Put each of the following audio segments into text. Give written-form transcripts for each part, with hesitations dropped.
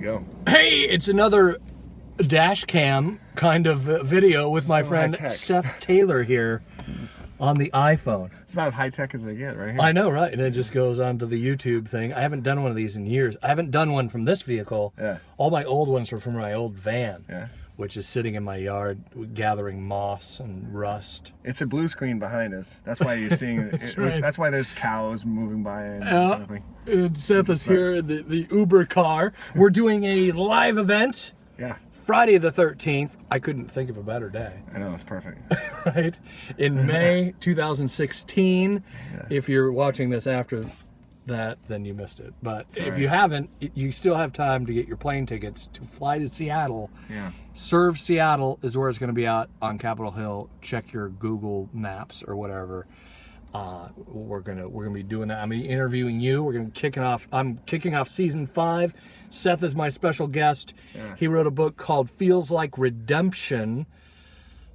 you go. Hey, it's another dash cam kind of video with my friend Seth Taylor here on the iPhone. It's about as high-tech as they get right here. I know, right? And it just goes on to the YouTube thing. I haven't done one of these in years. I haven't done one from this vehicle. Yeah. All my old ones were from my old van. Yeah. Which is sitting in my yard gathering moss and rust. It's a blue screen behind us. That's why you're seeing That's right. That's why there's cows moving by and everything. And Seth is here in the Uber car. We're doing a live event. Yeah. Friday the 13th. I couldn't think of a better day. I know, it's perfect. Right? In May 2016. Yes. If you're watching this after that, then you missed it. But Sorry. if you haven't, you still have time to get your plane tickets to fly to Seattle. Yeah. Serve Seattle is where it's going to be out on Capitol Hill. Check your Google Maps or whatever. We're gonna be doing that. I'm gonna be interviewing you. I'm kicking off season 5. Seth is my special guest. Yeah. He wrote a book called Feels Like Redemption.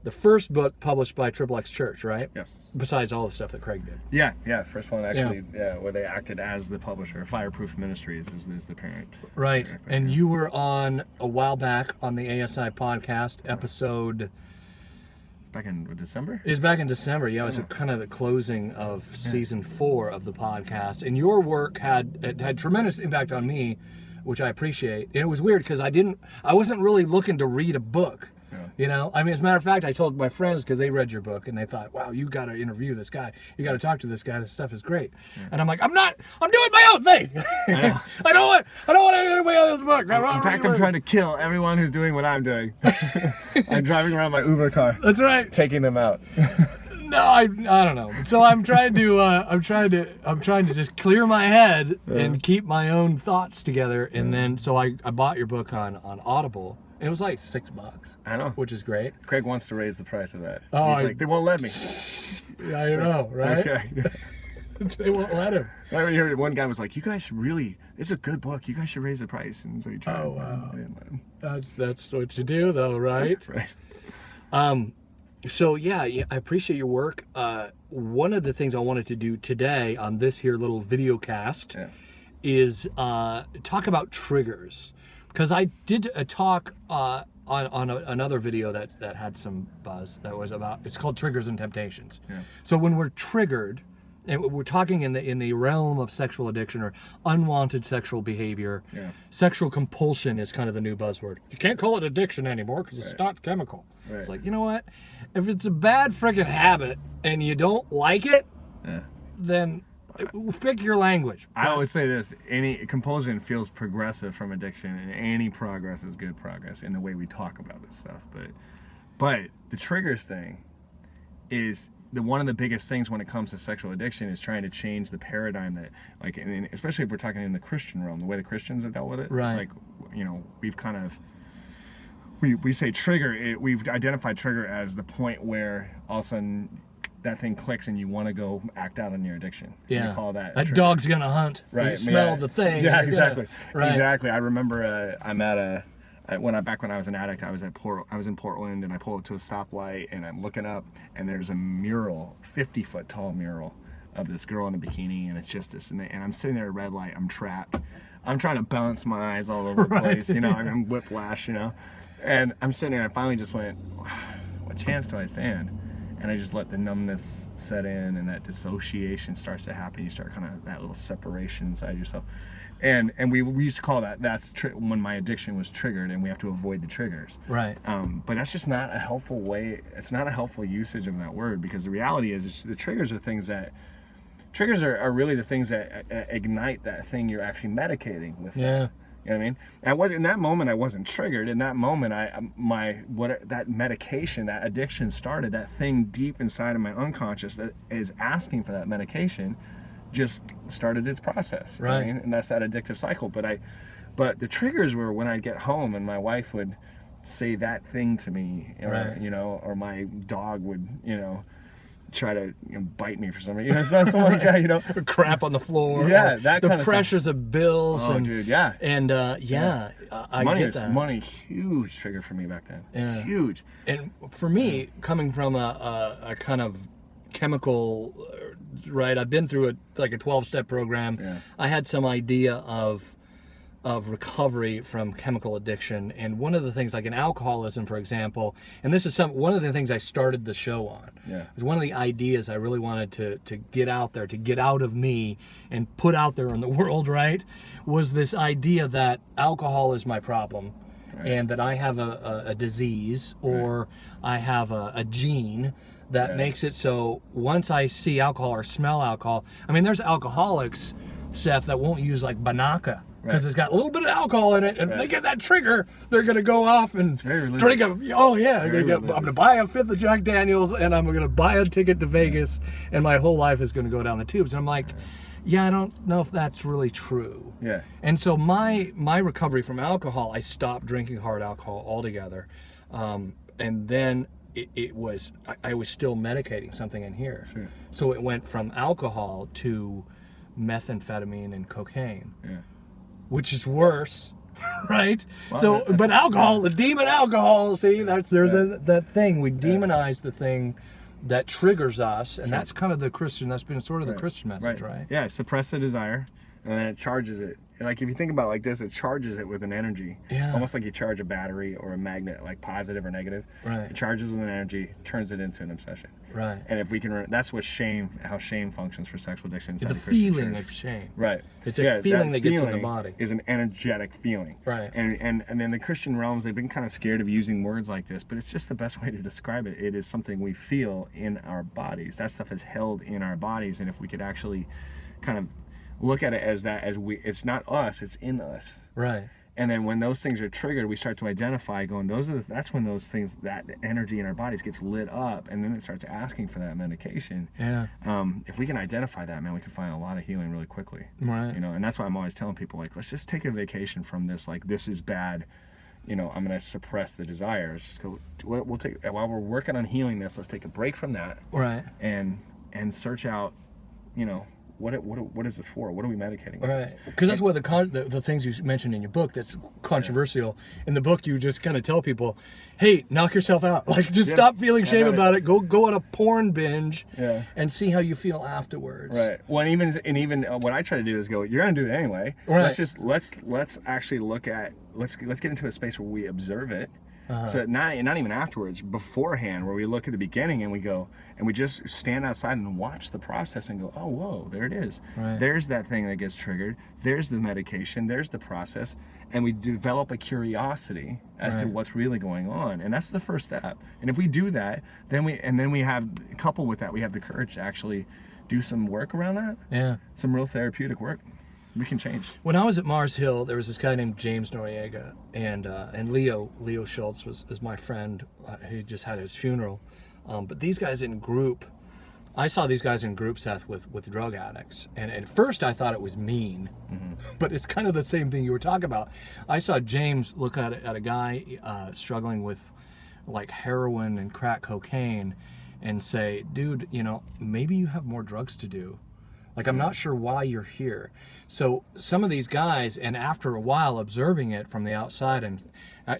The first book published by XXX Church, right? Yes. Besides all the stuff that Craig did. Yeah. First one actually, where they acted as the publisher. Fireproof Ministries is the parent. Right. And you were on a while back on the ASI podcast episode. Back in December? It was back in December. Yeah, it was kind of the closing of season 4 of the podcast. And your work had tremendous impact on me, which I appreciate. And it was weird because I wasn't really looking to read a book. Yeah. You know, I mean, as a matter of fact, I told my friends because they read your book and they thought, wow, you got to interview this guy. You got to talk to this guy. This stuff is great. Yeah. And I'm like, I'm doing my own thing. I don't want anybody on this book. In fact, I'm trying to kill everyone who's doing what I'm doing. I'm driving around my Uber car. That's right. Taking them out. No, I don't know. So I'm trying to just clear my head and keep my own thoughts together. And then, so I bought your book on Audible. It was like $6. I know. Which is great. Craig wants to raise the price of that. Oh, He's like, they won't let me. Yeah, I know, right? It's okay. They won't let him. I heard one guy was like, you guys should really, it's a good book. You guys should raise the price. And so he tried. Oh, wow. I didn't let him. That's what you do, though, right? Right. So, yeah, I appreciate your work. One of the things I wanted to do today on this here little video cast is talk about triggers. Because I did a talk on another video that had some buzz that was about, it's called Triggers and Temptations. Yeah. So when we're triggered, and we're talking in the realm of sexual addiction or unwanted sexual behavior, sexual compulsion is kind of the new buzzword. You can't call it addiction anymore because it's not chemical. Right. It's like, you know what? If it's a bad friggin' habit and you don't like it, then pick your language. I always say this: any compulsion feels progressive from addiction, and any progress is good progress in the way we talk about this stuff. But the triggers thing is one of the biggest things when it comes to sexual addiction is trying to change the paradigm that, like, especially if we're talking in the Christian realm, the way the Christians have dealt with it. Right. Like, you know, we've kind of we say trigger. We've identified trigger as the point where all of a sudden that thing clicks and you want to go act out on your addiction. Yeah. We call that dog's gonna hunt. Right. You smell the thing. Yeah, exactly. Right. Exactly. I remember I'm at when I was an addict, I was in Portland, and I pull up to a stoplight and I'm looking up and there's a mural, 50-foot tall mural of this girl in a bikini, and it's just this, and I'm sitting there at a red light, I'm trapped. I'm trying to bounce my eyes all over the place, you know, I'm whiplash, you know. And I'm sitting there and I finally just went, what chance do I stand? And I just let the numbness set in, and that dissociation starts to happen. You start kind of that little separation inside yourself. And we used to call that's when my addiction was triggered, and we have to avoid the triggers. Right. But that's just not a helpful way. It's not a helpful usage of that word, because the reality is the triggers are things that, triggers are really the things that ignite that thing you're actually medicating with. Yeah. You know what I mean? In that moment, I wasn't triggered. In that moment, that medication, that addiction started. That thing deep inside of my unconscious that is asking for that medication, just started its process. Right. You know what I mean? And that's that addictive cycle. But the triggers were when I'd get home and my wife would say that thing to me, or you know, or my dog would, you know, try to bite me for some reason, you know, something like that, you know, crap on the floor, that kind of the pressures of bills, dude, I money get that. Money, huge trigger for me back then, huge. And for me, coming from a kind of chemical, right, I've been through like a 12-step program. I had some idea of of recovery from chemical addiction. And one of the things, like in alcoholism, for example, and this is one of the things I started the show on. Yeah. Is one of the ideas I really wanted to get out there, to get out of me and put out there in the world, right? Was this idea that alcohol is my problem. Right. And that I have a disease, or right. I have a gene that makes it so once I see alcohol or smell alcohol, I mean, there's alcoholics, Seth, that won't use like Banaka because it's got a little bit of alcohol in it, and they get that trigger, they're gonna go off and drink a. Oh yeah, I'm gonna buy a fifth of Jack Daniels, and I'm gonna buy a ticket to Vegas, and my whole life is gonna go down the tubes. And I'm like, yeah, I don't know if that's really true. Yeah. And so my recovery from alcohol, I stopped drinking hard alcohol altogether, and then it was I was still medicating something in here. Sure. So it went from alcohol to methamphetamine and cocaine. Yeah. Which is worse, right? Well, so, but alcohol, the demon alcohol, see, there's that thing. We demonize the thing that triggers us, and that's kind of the Christian, that's been sort of the Christian message, right? Yeah, suppress the desire, and then it charges it. And like if you think about it like this, it charges it with an energy. Yeah. Almost like you charge a battery or a magnet, like positive or negative. Right. It charges with an energy, turns it into an obsession. Right. And if we can, that's what how shame functions for sexual addiction. It's the feeling of shame. Right. It's a feeling that gets in the body. Is an energetic feeling. Right. And then the Christian realms, they've been kind of scared of using words like this, but it's just the best way to describe it. It is something we feel in our bodies. That stuff is held in our bodies, and if we could actually kind of look at it as that, it's not us, it's in us. Right. And then when those things are triggered, we start to identify, going, that's when those things, that energy in our bodies gets lit up, and then it starts asking for that medication. Yeah. If we can identify that, man, we can find a lot of healing really quickly. Right. You know, and that's why I'm always telling people, like, let's just take a vacation from this. Like, this is bad. You know, I'm gonna suppress the desires. Just go. We'll take, while we're working on healing this. Let's take a break from that. Right. And search out, you know, what is this for? What are we medicating? Right. Because that's one of the things you mentioned in your book that's controversial. In the book, you just kind of tell people, hey, knock yourself out. Like, just stop feeling shame about it. Go on a porn binge and see how you feel afterwards. Right. Well, and even what I try to do is go, you're going to do it anyway. Right. Let's actually look at, let's get into a space where we observe it. So not even afterwards, beforehand, where we look at the beginning and we go, and we just stand outside and watch the process and go, oh, whoa, there it is. Right. There's that thing that gets triggered. There's the medication. There's the process. And we develop a curiosity as to what's really going on. And that's the first step. And if we do that, then we have, coupled with that, we have the courage to actually do some work around that. Yeah. Some real therapeutic work. We can change. When I was at Mars Hill, there was this guy named James Noriega, and Leo Schultz was my friend. He just had his funeral. But these guys in group, I saw these guys in group, Seth, with drug addicts. And at first I thought it was mean, but it's kind of the same thing you were talking about. I saw James look at a guy struggling with like heroin and crack cocaine and say, dude, you know, maybe you have more drugs to do. Like, I'm not sure why you're here. So some of these guys, and after a while observing it from the outside, and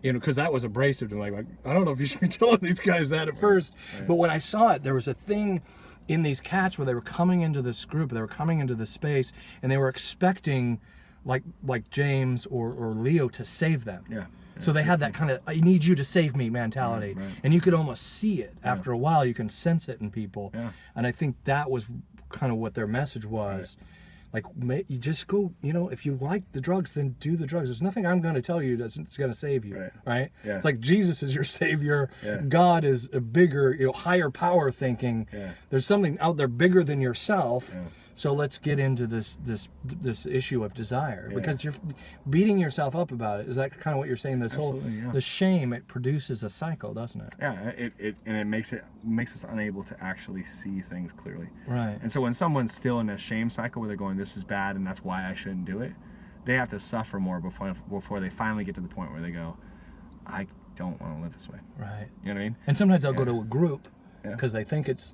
you know, because that was abrasive to me, like, I don't know if you should be telling these guys that at first. But when I saw it, there was a thing in these cats where they were coming into this group, they were coming into this space, and they were expecting like James or Leo to save them. Yeah. So they had that kind of, I need you to save me mentality. Right. And you could almost see it. After a while, you can sense it in people. Yeah. And I think that was kind of what their message was. Like, you just go, you know, if you like the drugs, then do the drugs. There's nothing I'm going to tell you that's going to save you, right? Yeah. It's like Jesus is your savior. Yeah. God is a bigger, you know, higher power thinking. Yeah. There's something out there bigger than yourself. Yeah. So let's get into this issue of desire, because you're beating yourself up about it. Is that kind of what you're saying? This whole the shame, it produces a cycle, doesn't it? Yeah, it makes us unable to actually see things clearly. Right. And so when someone's still in a shame cycle where they're going, this is bad and that's why I shouldn't do it, they have to suffer more before they finally get to the point where they go, I don't want to live this way. Right. You know what I mean? And sometimes they'll go to a group because they think it's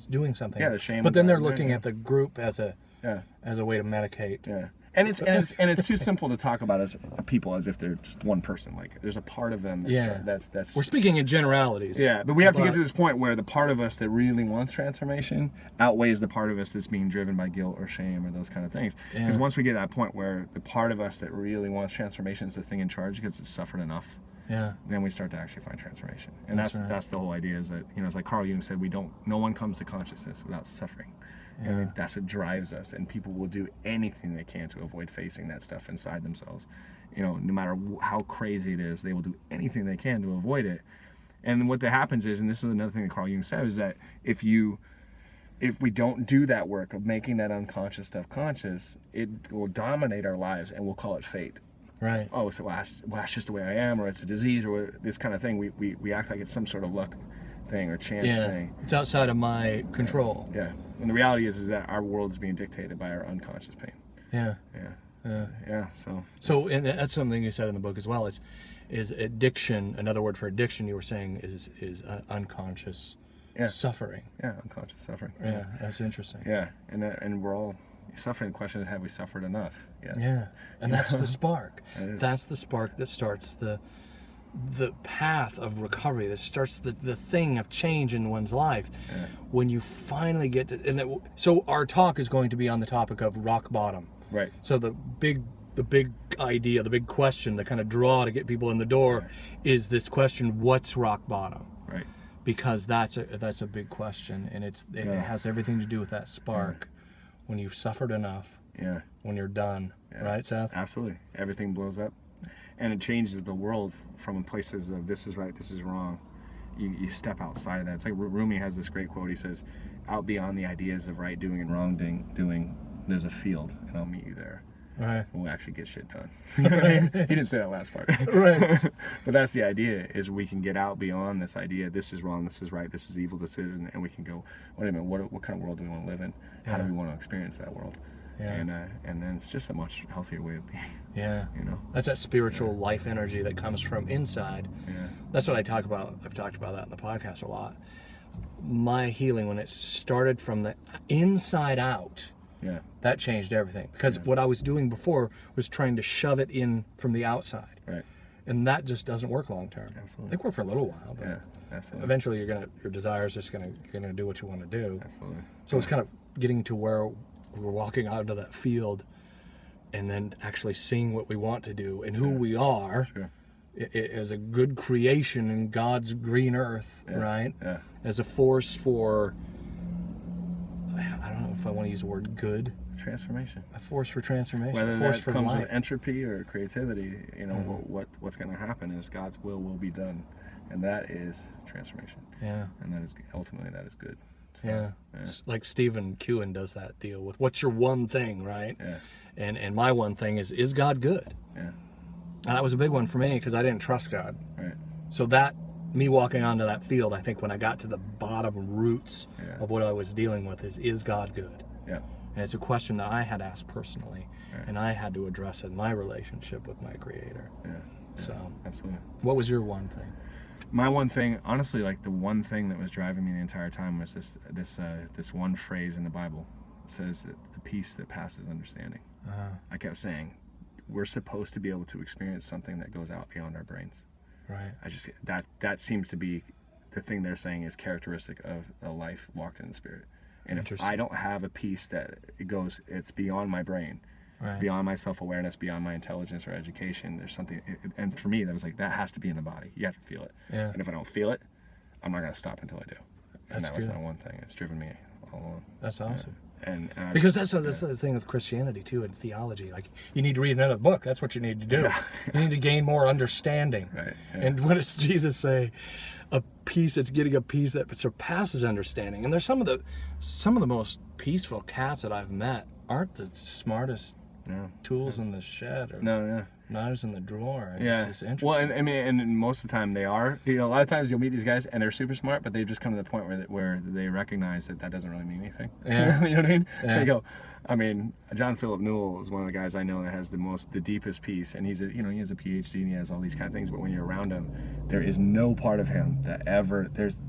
doing something. Yeah, the shame. But then they're looking at the group as a way to medicate. Yeah. it's too simple to talk about as people as if they're just one person. Like there's a part of them that's we're speaking in generalities. Yeah, but we have to get to this point where the part of us that really wants transformation outweighs the part of us that's being driven by guilt or shame or those kind of things. Because once we get to that point where the part of us that really wants transformation is the thing in charge because it's suffered enough, then we start to actually find transformation. And that's the whole idea, is that, it's like Carl Jung said, no one comes to consciousness without suffering. And that's what drives us, and people will do anything they can to avoid facing that stuff inside themselves. No matter how crazy it is, they will do anything they can to avoid it. And what that happens is, and this is another thing that Carl Jung said, is that if we don't do that work of making that unconscious stuff conscious, it will dominate our lives, and we'll call it fate. Right. Oh, so that's just the way I am, or it's a disease, or this kind of thing. We act like it's some sort of luck thing or chance thing. It's outside of my control. Yeah. And the reality is that our world is being dictated by our unconscious pain. So and that's something you said in the book as well, is addiction. Another word for addiction, you were saying, is unconscious suffering. Yeah, unconscious suffering. Yeah, that's interesting. Yeah, and we're all suffering. The question is, have we suffered enough? Yeah, and that's the spark. That's the spark that starts the path of recovery, that starts the thing of change in one's life. When you finally get to, so our talk is going to be on the topic of rock bottom. Right. So the big idea, the big question, the kind of draw to get people in the door is this question: what's rock bottom? Right. Because that's a big question, and it has everything to do with that spark. When you've suffered enough. When you're done. Right, Seth? Absolutely. Everything blows up. And it changes the world from places of this is right, this is wrong. You step outside of that. It's like Rumi has this great quote. He says, out beyond the ideas of right doing and wrong doing, there's a field, and I'll meet you there. Right. We'll actually get shit done. You know what I mean? He didn't say that last part. Right. But that's the idea, is we can get out beyond this idea, this is wrong, this is right, this is evil, this isn't, and we can go, wait a minute, what kind of world do we want to live in? How do we want to experience that world? And then it's just a much healthier way of being. That's that spiritual life energy that comes from inside. That's what I talk about. I've talked about that in the podcast a lot. My healing, when it started from the inside out, that changed everything. Because what I was doing before was trying to shove it in from the outside. Right. And that just doesn't work long term. Absolutely. It can work for a little while, but absolutely. Eventually your desires just you're gonna do what you want to do. Absolutely. So it's kind of getting to where we're walking out into that field, and then actually seeing what we want to do and who we are as a good creation in God's green earth, right? As a force for, I don't know if I want to use the word good. Transformation. A force for transformation. Whether that comes with entropy or creativity, what's going to happen is God's will be done, and that is transformation. And that is ultimately good. So, like Stephen Kewen does that deal with what's your one thing, right? And my one thing is God good? And that was a big one for me because I didn't trust God. Right. So that, me walking onto that field, I think when I got to the bottom roots of what I was dealing with is God good? And it's a question that I had asked personally, and I had to address in my relationship with my Creator. So absolutely. What was your one thing? My one thing, honestly, like the one thing that was driving me the entire time was this one phrase in the Bible. It says that the peace that passes understanding. I kept saying, we're supposed to be able to experience something that goes out beyond our brains. Right. That seems to be the thing they're saying is characteristic of a life walked in the Spirit. And if I don't have a peace that it's beyond my brain, beyond my self-awareness, beyond my intelligence or education, there's something, and for me that was like, that has to be in the body. You have to feel it. And if I don't feel it, I'm not going to stop until I do. And that was my one thing. It's driven me all along. That's awesome. And because that's the thing with Christianity too, and theology. Like, you need to read another book. That's what you need to do. You need to gain more understanding. And what does Jesus say? It's getting a peace that surpasses understanding. And there's some of the most peaceful cats that I've met aren't the smartest tools in the shed or knives in the drawer. It's just interesting. Well, and I mean, and most of the time they are. A lot of times you'll meet these guys and they're super smart, but they've just come to the point where they recognize that doesn't really mean anything. You know what I mean? They go. I mean, John Philip Newell is one of the guys I know that has the deepest peace, and he has a PhD and he has all these kind of things. But when you're around him, there is no part of him that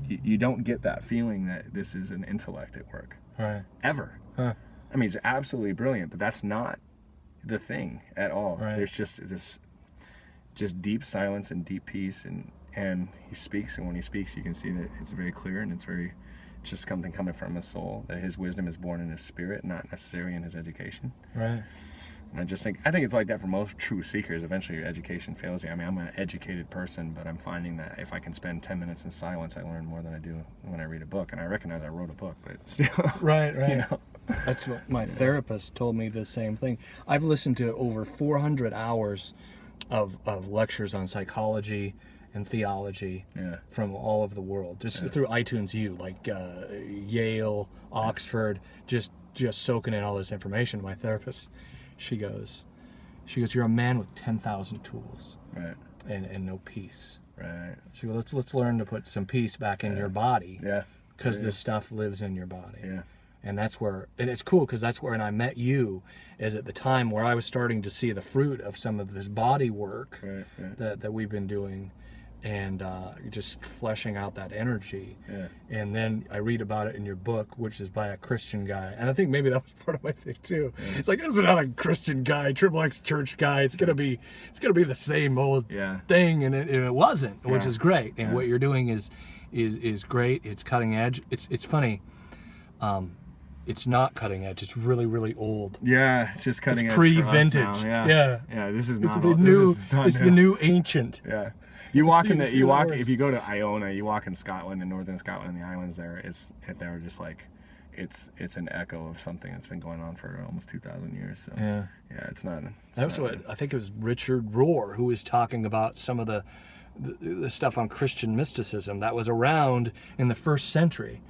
you don't get that feeling that this is an intellect at work, ever. I mean, he's absolutely brilliant, but that's not the thing at all. Right. There's just this deep silence and deep peace, and he speaks, and when he speaks you can see that it's very clear, and it's just something coming from his soul, that his wisdom is born in his spirit, not necessarily in his education. Right. And I think it's like that for most true seekers. Eventually your education fails you. I mean, I'm an educated person, but I'm finding that if I can spend 10 minutes in silence, I learn more than I do when I read a book. And I recognize I wrote a book, but still. Right. You know? That's what my therapist told me, the same thing. I've listened to over 400 hours of lectures on psychology and theology from all over the world, just through iTunes U, like Yale, Oxford, just soaking in all this information. My therapist, she goes, you're a man with 10,000 tools, Right. and no peace. Right. She goes, let's learn to put some peace back in your body, because this stuff lives in your body. Yeah. And that's where, and it's cool because that's where, and I met you, is at the time where I was starting to see the fruit of some of this body work that we've been doing, and just fleshing out that energy. Yeah. And then I read about it in your book, which is by a Christian guy, and I think maybe that was part of my thing too. Yeah. It's like, this is not a Christian guy, Triple X church guy. It's gonna be the same old thing, and it wasn't, which is great. And what you're doing is great. It's cutting edge. It's funny. It's not cutting edge. It's really, really old. Yeah, it's just cutting edge. It's pre-vintage. Yeah. This is not. It's the new ancient. Yeah. If you go to Iona, you walk in Scotland, in northern Scotland, and the islands there, they're just like, it's an echo of something that's been going on for almost 2,000 years. So it's not. That's what I think it was Richard Rohr who was talking about some of the stuff on Christian mysticism that was around in the 1st century.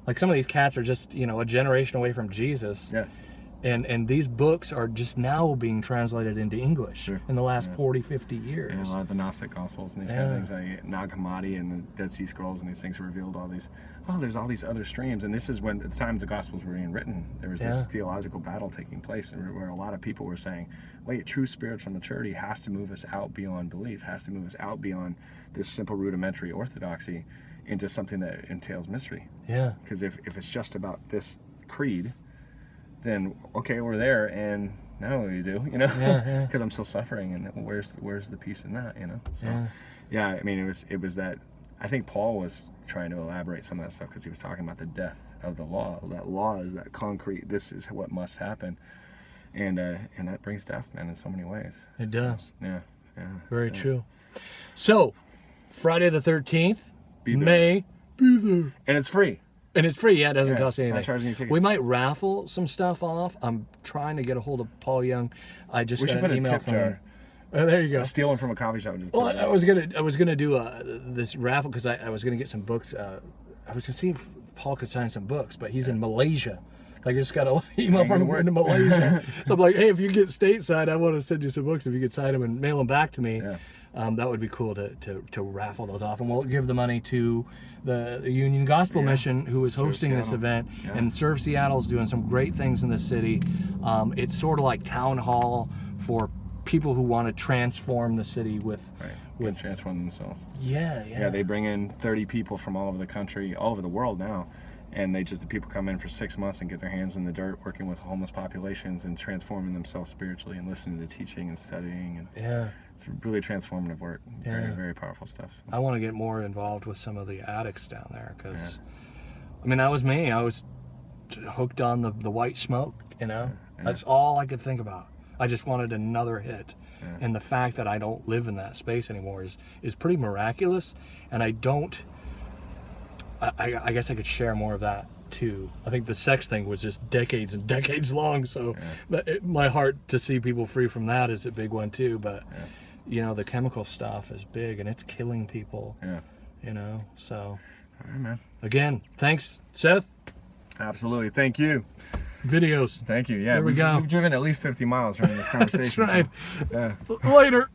Like, some of these cats are just, a generation away from Jesus. Yeah. And these books are just now being translated into English in the last 40, 50 years. And a lot of the Gnostic Gospels and these kind of things, like Nag Hammadi and the Dead Sea Scrolls and these things revealed all these, there's all these other streams. And this is when, at the time the Gospels were being written, there was this theological battle taking place where a lot of people were saying, wait, true spiritual maturity has to move us out beyond belief, has to move us out beyond this simple rudimentary orthodoxy into something that entails mystery. Yeah. Because if it's just about this creed, then okay, we're there, and now what do you do? Because I'm still suffering, and where's the peace in that? So I mean, it was that. I think Paul was trying to elaborate some of that stuff because he was talking about the death of the law. That law is that concrete. This is what must happen, and that brings death, man, in so many ways. It does. Yeah. Very true. So, Friday the 13th. May be there. And it's free. It doesn't cost anything. Not charging you tickets. We might raffle some stuff off. I'm trying to get a hold of Paul Young. I just got an email from him. Oh, there you go. Steal one from a coffee shop. Well, I was gonna do this raffle because I was gonna get some books. I was gonna see if Paul could sign some books, but he's in Malaysia. Like, I just got an email from him in Malaysia. So I'm like, hey, if you get stateside, I want to send you some books. If you could sign them and mail them back to me. That would be cool to raffle those off, and we'll give the money to the Union Gospel Mission, who is hosting this event, and Serve Seattle's doing some great things in the city. It's sort of like town hall for people who want to transform the city with transform themselves. Yeah. They bring in 30 people from all over the country, all over the world now. And the people come in for 6 months and get their hands in the dirt, working with homeless populations and transforming themselves spiritually and listening to teaching and studying. And it's really transformative work. Very, very powerful stuff. So. I want to get more involved with some of the addicts down there because, I mean, that was me. I was hooked on the white smoke, That's all I could think about. I just wanted another hit. And the fact that I don't live in that space anymore is pretty miraculous. And I guess I could share more of that too. I think the sex thing was just decades and decades long, so my heart to see people free from that is a big one too. But the chemical stuff is big, and it's killing people. So. All right, man. Again, thanks, Seth. Absolutely, thank you. Videos. Thank you. Yeah, there we go. We've driven at least 50 miles during this conversation. That's right. So, Later.